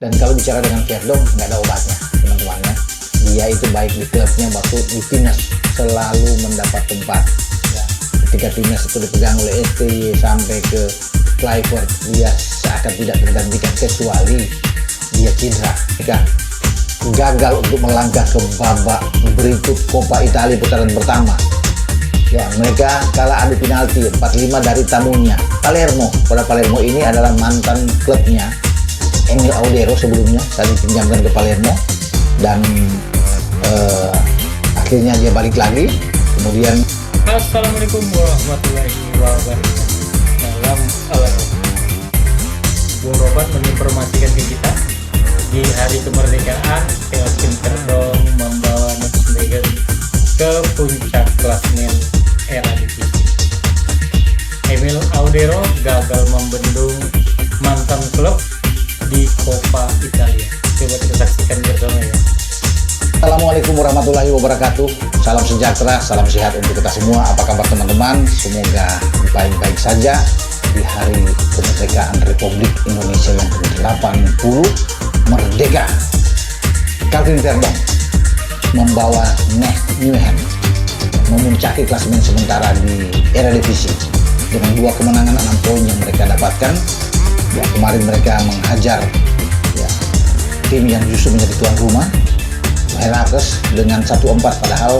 Dan kalau bicara dengan Verdong, nggak ada obatnya, teman-teman ya. Dia itu baik di klubnya maupun di timnas selalu mendapat tempat. Ya. Ketika timnas itu dipegang oleh STY sampai ke Kluivert, dia seakan tidak tergantikan kecuali dia cedera. Jika gagal untuk melangkah ke babak berikut Coppa Italia putaran pertama. Ya, mereka kalah adu penalti 4-5 dari tamunya Palermo. Pada Palermo ini adalah mantan klubnya Emil Audero sebelumnya, tadi dipinjamkan ke Palermo dan akhirnya dia balik lagi. Kemudian Assalamualaikum warahmatullahi wabarakatuh. Salam olahraga. Bung Robat menginformasikan ke kita di hari kemerdekaan Kelvin Verdong membawa Nijmegen ke puncak klasemen era divisi. Emil Audero gagal membendung mantan klub di Coppa Italia. Coba kita saksikan bersama ya. Assalamualaikum warahmatullahi wabarakatuh. Salam sejahtera, salam sehat untuk kita semua. Apa kabar teman-teman? Semoga baik-baik saja di hari kemerdekaan Republik Indonesia yang ke-80 merdeka. Kelvin Verdong membawa Nijmegen memuncaki klasemen sementara di Eredivisie dengan 2 kemenangan 6 poin yang mereka dapatkan. Ya, kemarin mereka menghajar ya, tim yang justru menjadi tuan rumah, Heracles, dengan 1-4, padahal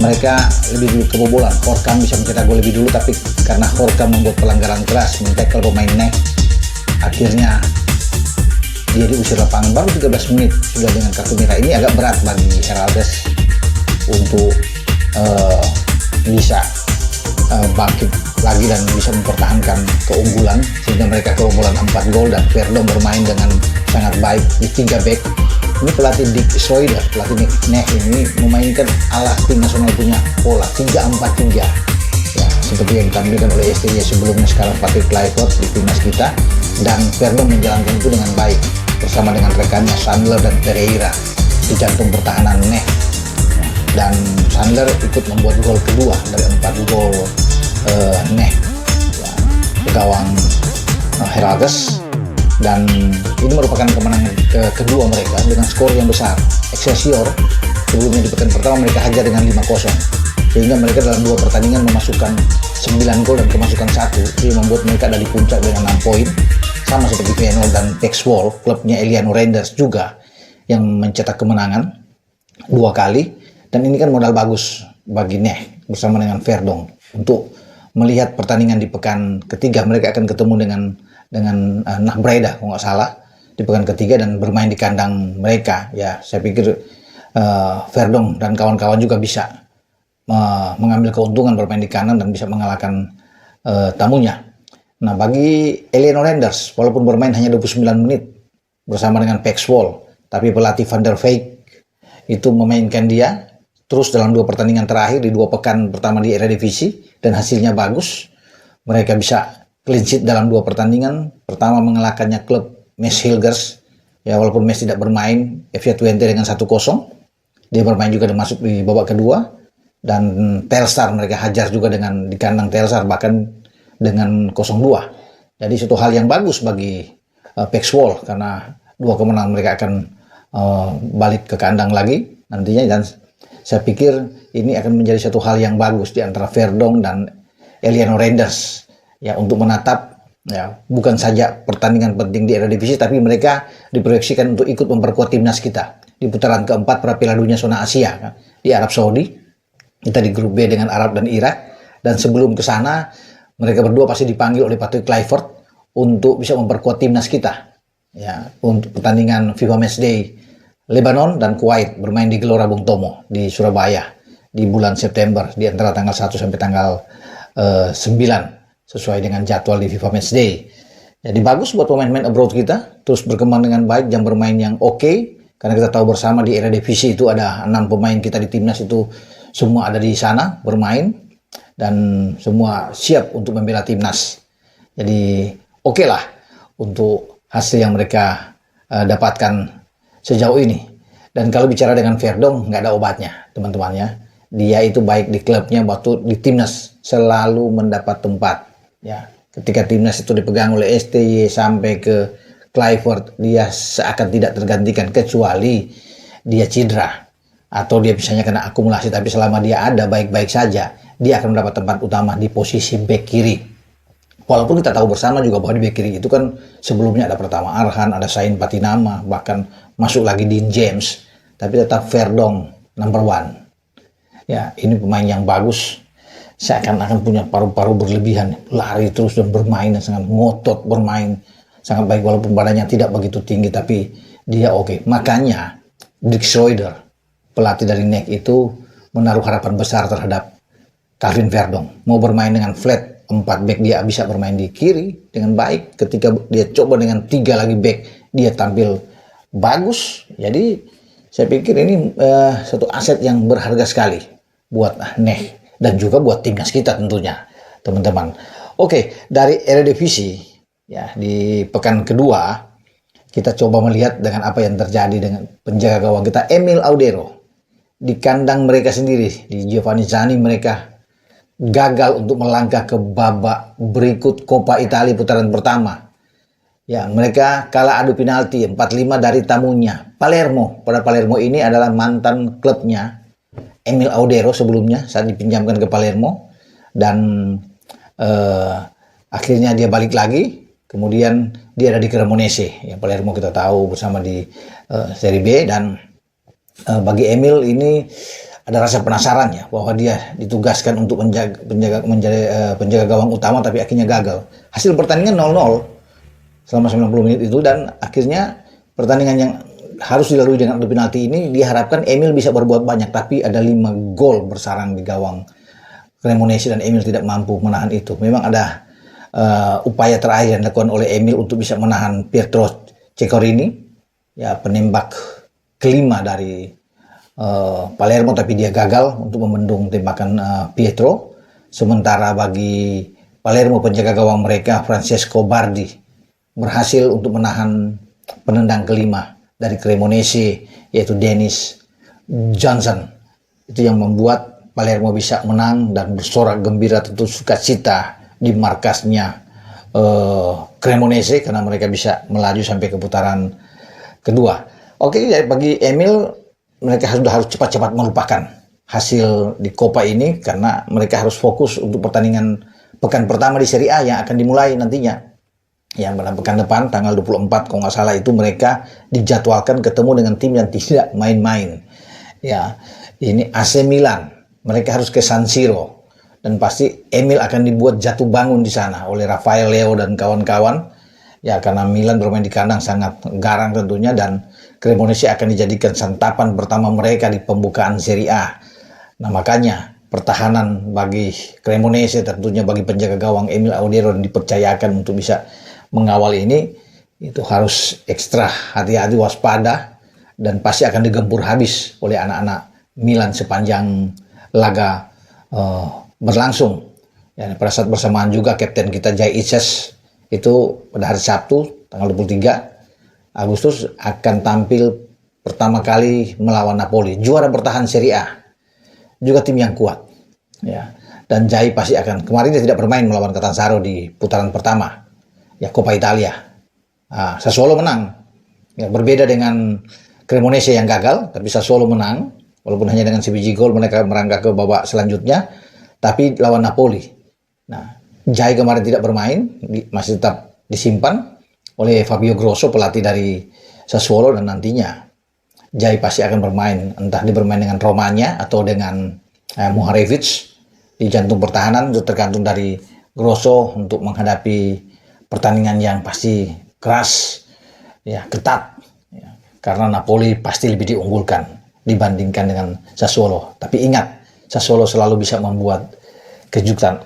mereka lebih dulu kebobolan. Horkam bisa mencetak gol lebih dulu, tapi karena Horkam membuat pelanggaran keras, men-tackle pemain Nijmegen, akhirnya dia diusir lapangan baru 13 menit sudah dengan kartu merah. Ini agak berat bagi Heracles untuk bisa bangkit lagi dan bisa mempertahankan keunggulan, sehingga mereka kebobolan 4 gol dan Verdong bermain dengan sangat baik di 3 back. Ini pelatih Dick Snyder, pelatih Nijmegen ini memainkan ala tim nasional punya pola 3-4-3 ya, seperti yang ditampilkan oleh STY sebelumnya. Sekarang pakai Kluivert di timnas kita, dan Verdong menjalankan itu dengan baik bersama dengan rekannya Sandler dan Pereira di jantung pertahanan Nijmegen. Dan Sandler ikut membuat gol kedua dari 4 gol Nijmegen ya, ke gawang Heracles, dan ini merupakan kemenangan kedua mereka dengan skor yang besar. Excelsior sebelumnya di pekan pertama mereka hajar dengan 5-0, sehingga mereka dalam 2 pertandingan memasukkan 9 gol dan kemasukan 1, ini membuat mereka ada di puncak dengan 6 poin, sama seperti Feyenoord dan Texwol, klubnya Eliano Reinders juga yang mencetak kemenangan 2 kali. Dan ini kan modal bagus bagi Nijmegen bersama dengan Verdong untuk melihat pertandingan di pekan ketiga. Mereka akan ketemu dengan Nah Breda kalau nggak salah di pekan ketiga dan bermain di kandang mereka. Ya, saya pikir Verdong dan kawan-kawan juga bisa mengambil keuntungan bermain di kandang dan bisa mengalahkan tamunya. Nah, bagi Eliano Reinders, walaupun bermain hanya 29 menit bersama dengan Texwol, tapi pelatih Van der Veek itu memainkan dia terus dalam 2 pertandingan terakhir di 2 pekan pertama di Eredivisie, dan hasilnya bagus. Mereka bisa clean sheet dalam 2 pertandingan. Pertama mengalahkannya klub Mes Hilgers, ya walaupun Mes tidak bermain, FC Twente dengan 1-0. Dia bermain juga dan masuk di babak kedua. Dan Telstar mereka hajar juga di kandang Telstar, bahkan dengan 0-2. Jadi suatu hal yang bagus bagi Texwol, karena 2 kemenangan mereka akan balik ke kandang lagi nantinya, dan saya pikir ini akan menjadi satu hal yang bagus di antara Verdong dan Eliano Reinders ya, untuk menatap ya bukan saja pertandingan penting di Eredivisie, tapi mereka diproyeksikan untuk ikut memperkuat timnas kita di putaran keempat pra Piala Dunia zona Asia kan, di Arab Saudi. Kita di grup B dengan Arab dan Irak, dan sebelum ke sana mereka berdua pasti dipanggil oleh Patrick Kluivert untuk bisa memperkuat timnas kita ya, untuk pertandingan FIFA Matchday Lebanon dan Kuwait, bermain di Gelora Bung Tomo di Surabaya di bulan September, di antara tanggal 1 sampai tanggal 9 sesuai dengan jadwal di FIFA Matchday. Jadi bagus buat pemain-pemain abroad kita terus berkembang dengan baik, jam bermain yang oke, karena kita tahu bersama di Eredivisie itu ada 6 pemain kita di timnas itu semua ada di sana bermain dan semua siap untuk membela timnas. Jadi oke lah untuk hasil yang mereka dapatkan sejauh ini. Dan kalau bicara dengan Verdong, nggak ada obatnya teman-teman ya. Dia itu baik di klubnya waktu di timnas selalu mendapat tempat ya. Ketika timnas itu dipegang oleh STY sampai ke Kluivert dia seakan tidak tergantikan kecuali dia cedera atau dia misalnya kena akumulasi, tapi selama dia ada baik-baik saja, dia akan mendapat tempat utama di posisi bek kiri. Walaupun kita tahu bersama juga bahwa di bek kiri itu kan sebelumnya ada Pratama Arhan, ada Sain Patinama, bahkan masuk lagi Dean James, tapi tetap Verdonk number one. Ya, ini pemain yang bagus, seakan-akan punya paru-paru berlebihan, lari terus dan bermain dan sangat ngotot bermain, sangat baik walaupun badannya tidak begitu tinggi, tapi dia oke. Makanya Dick Schroeder, pelatih dari NEC itu menaruh harapan besar terhadap Calvin Verdonk. Mau bermain dengan flat 4 back, dia bisa bermain di kiri dengan baik. Ketika dia coba dengan 3 lagi back, dia tampil bagus. Jadi saya pikir ini satu aset yang berharga sekali buat NEC dan juga buat timnas kita tentunya, teman-teman. Oke, dari Eredivisie ya, di pekan kedua kita coba melihat dengan apa yang terjadi dengan penjaga gawang kita Emil Audero. Di kandang mereka sendiri, di Giovanni Zanni, mereka gagal untuk melangkah ke babak berikut Coppa Italia putaran pertama. Ya, mereka kalah adu penalti 4-5 dari tamunya Palermo. Pada Palermo ini adalah mantan klubnya Emil Audero sebelumnya saat dipinjamkan ke Palermo, dan akhirnya dia balik lagi. Kemudian dia ada di Cremonese. Ya, Palermo kita tahu bersama di Serie B, dan bagi Emil ini ada rasa penasaran ya, bahwa dia ditugaskan untuk menjadi penjaga gawang utama, tapi akhirnya gagal. Hasil pertandingan 0-0 selama 90 menit itu, dan akhirnya pertandingan yang harus dilalui dengan adu penalti ini diharapkan Emil bisa berbuat banyak, tapi ada 5 gol bersarang di gawang Cremonese dan Emil tidak mampu menahan itu. Memang ada upaya terakhir yang dilakukan oleh Emil untuk bisa menahan Pietro Cecorini, ya penembak kelima dari Palermo, tapi dia gagal untuk membendung tembakan Pietro. Sementara bagi Palermo, penjaga gawang mereka Francesco Bardi berhasil untuk menahan penendang kelima dari Cremonese, yaitu Dennis Johnson. Itu yang membuat Palermo bisa menang dan bersorak gembira, tentu sukacita di markasnya Cremonese karena mereka bisa melaju sampai ke putaran kedua. Oke, ya, bagi Emil, mereka sudah harus cepat-cepat melupakan hasil di Coppa ini karena mereka harus fokus untuk pertandingan pekan pertama di Serie A yang akan dimulai nantinya. Yang pada pekan depan tanggal 24 kalau nggak salah itu mereka dijadwalkan ketemu dengan tim yang tidak main-main. Ya, ini AC Milan. Mereka harus ke San Siro dan pasti Emil akan dibuat jatuh bangun di sana oleh Rafael Leo dan kawan-kawan. Ya, karena Milan bermain di kandang sangat garang tentunya, dan Cremonese akan dijadikan santapan pertama mereka di pembukaan Serie A. Nah, makanya pertahanan bagi Cremonese, tentunya bagi penjaga gawang Emil Audero yang dipercayakan untuk bisa mengawal ini, itu harus ekstra hati-hati, waspada, dan pasti akan digempur habis oleh anak-anak Milan sepanjang laga berlangsung. Ya, pada saat bersamaan juga kapten kita Jay Ices itu pada hari Sabtu tanggal 23 Agustus akan tampil pertama kali melawan Napoli, juara bertahan Serie A, juga tim yang kuat. Ya, dan Jai pasti akan, kemarin dia tidak bermain melawan Catanzaro di putaran pertama, ya Coppa Italia. Sassuolo menang, ya, berbeda dengan Cremonese yang gagal, tapi Sassuolo menang, walaupun hanya dengan sebiji gol mereka merangkak ke babak selanjutnya, tapi lawan Napoli. Nah, Jai kemarin tidak bermain, masih tetap disimpan oleh Fabio Grosso, pelatih dari Sassuolo, dan nantinya Jai pasti akan bermain, entah dia bermain dengan Romanya atau dengan Muharevic di jantung pertahanan, itu tergantung dari Grosso untuk menghadapi pertandingan yang pasti keras, ya, ketat, ya, karena Napoli pasti lebih diunggulkan dibandingkan dengan Sassuolo. Tapi ingat, Sassuolo selalu bisa membuat kejutan.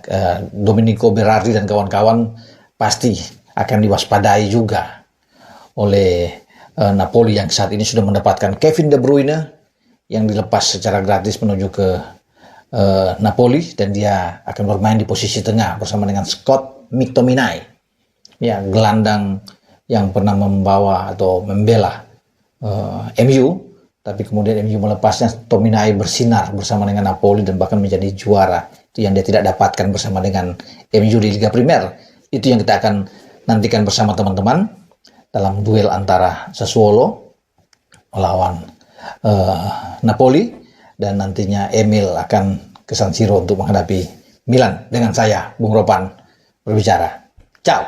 Domenico Berardi dan kawan-kawan pasti akan diwaspadai juga oleh Napoli yang saat ini sudah mendapatkan Kevin De Bruyne yang dilepas secara gratis menuju ke Napoli, dan dia akan bermain di posisi tengah bersama dengan Scott McTominay, ya, gelandang yang pernah membawa atau membela MU, tapi kemudian MU melepasnya. Tominay bersinar bersama dengan Napoli dan bahkan menjadi juara. Itu yang dia tidak dapatkan bersama dengan MU di Liga Primer. Itu yang kita akan nantikan bersama teman-teman. dalam duel antara Sassuolo melawan Napoli, dan nantinya Emil akan ke San Siro untuk menghadapi Milan dengan saya, Bung Ropan, berbicara. Ciao!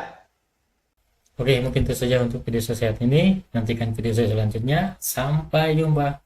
Oke, mungkin itu saja untuk video saya saat ini. Nantikan video saya selanjutnya. Sampai jumpa.